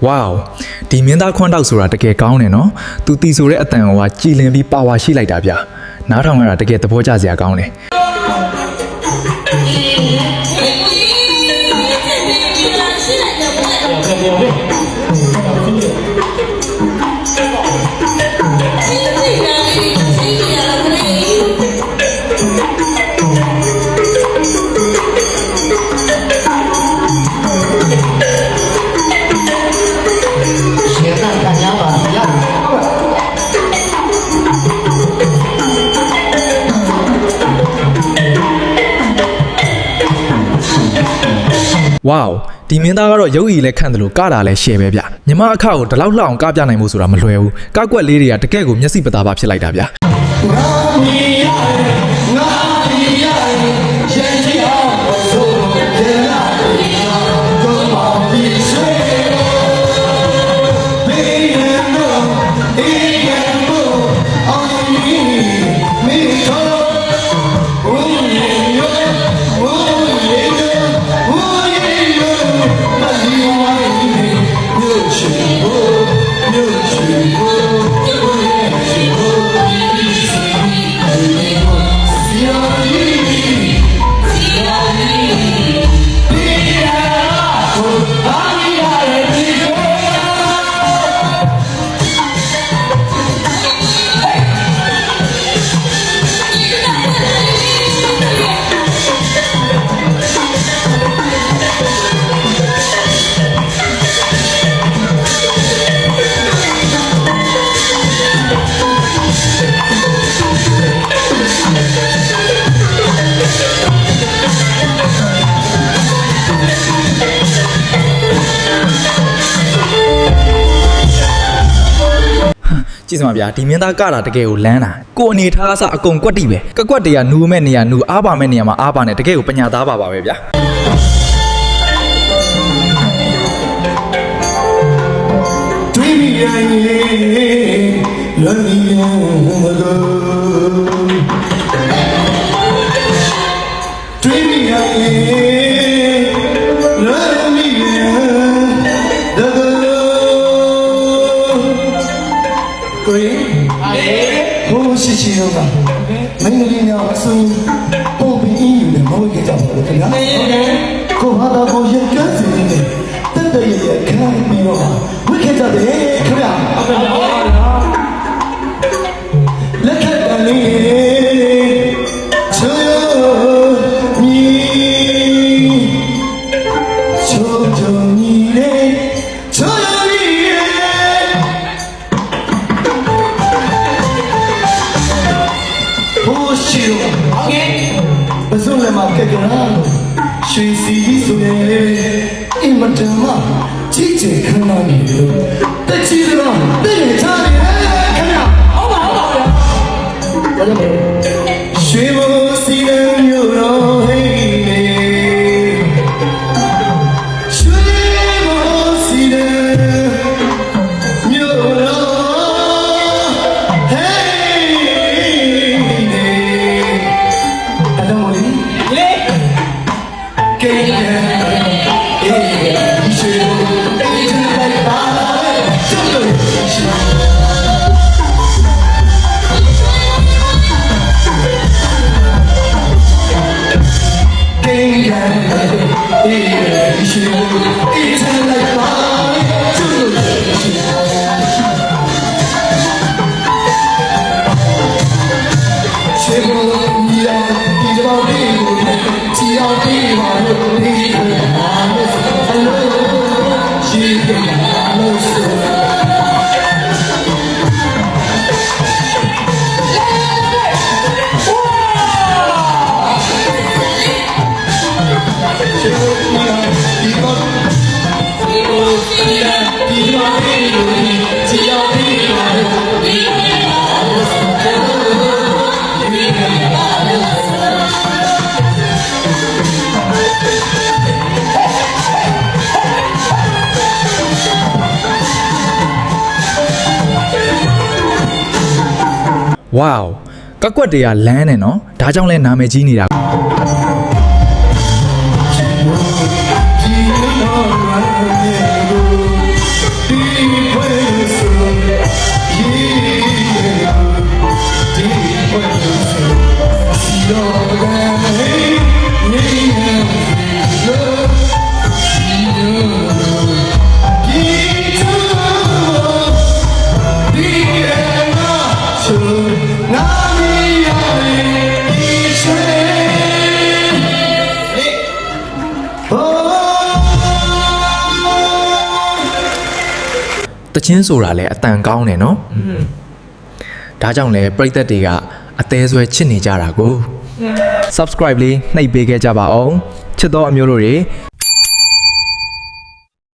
Wow ဒီမင်းသားခွန်းတောက်ဆိုတာတကယ်ကောင်းတယ်နော်သူတီဆိုတဲ့အတန်ကကြည်လင်ပြီးပါဝါရှိလိုက်တာဗျနားထောင်ရတာတကယ်သဘောကျစရာကောင်းတယ်Wow ဒီမင်းသားကတော့ရုပ်ရည်လည်းခန့်တယ်လို့ကတာလည်းရှယ်ပဲဗျညီမအခါကိုဒီလောက်လှအောင်ကပြနိုင်မှုဆိုတာမလွယ်ဘူးကောက်ကွက်လေးတွေကတကယ့်ကိုမျက်စိပသားပါဖြစ်လိုက်တာဗျကြည့်စမ်းပါဗျာဒီမင်းသားကတာတကယ်ကိုလန်းတာကိုအနေထားအစအကုန်ကွက်တိပဲကကွက်တွေကနူမဲ့နေရနူအားပါမဲ့နေရမှာအားပါနဲ့တကယ်ကိုပညာသားပါပဲဗျာတွေးပြီးရင်လွန်ပြီးရင်မလို့တွေးပြီးရင်လွန်ပြီးရင်ကိုရင်ဟိုရှိရှိတော့ကမင်းတို့ညာအစိုးပုံပြီးအင်းယူနေမဟုတ်ကြတော့ဘူးခင်ဗျာကိုဟာတော့ကိုရင်ကန်းစီနေတက်တဲ့ရခံပြီးတော့ဝိခေကြတယ်ခင်ဗျာလက်ထက်တန်လေးချိုးမီချိုးချိုးမီလေချိုးဘယ်စုံလဲမှာကဲကနာရွှေစီကြီးဆိုရင်အင်မတန်မှကြီးကျယ်ခမ်းနားနေလို့တက်ချီတော့တည်ရချားနေခင်ဗျာဟုတ်ပါဗျာဘာလို့လဲရွှေဘိုးစီလန်းမြို့တော်ဟိနေရွှေဘိုးစီလန်းမြို့တော်ဟိနေအတော်လေးကဲရွှေဘိုးအေးချမ်းလိုက်ပါကျွတ်လို့ရှိ wow ကကွက်တွေကလမ်းနေနော်ဒါကြောင့်လဲနာမည်ကြီးနေတာ တချင်းဆိုတာလည်းအတန်ကောင်းတယ်နော်ဒါကြောင့်လည်းပရိသတ်တွေကအသေးဆွဲချစ်နေကြတာကို subscribe လေးနှိပ်ပေးခဲ့ကြပါအောင်ချစ်တော်အမျိုးတို့တွေ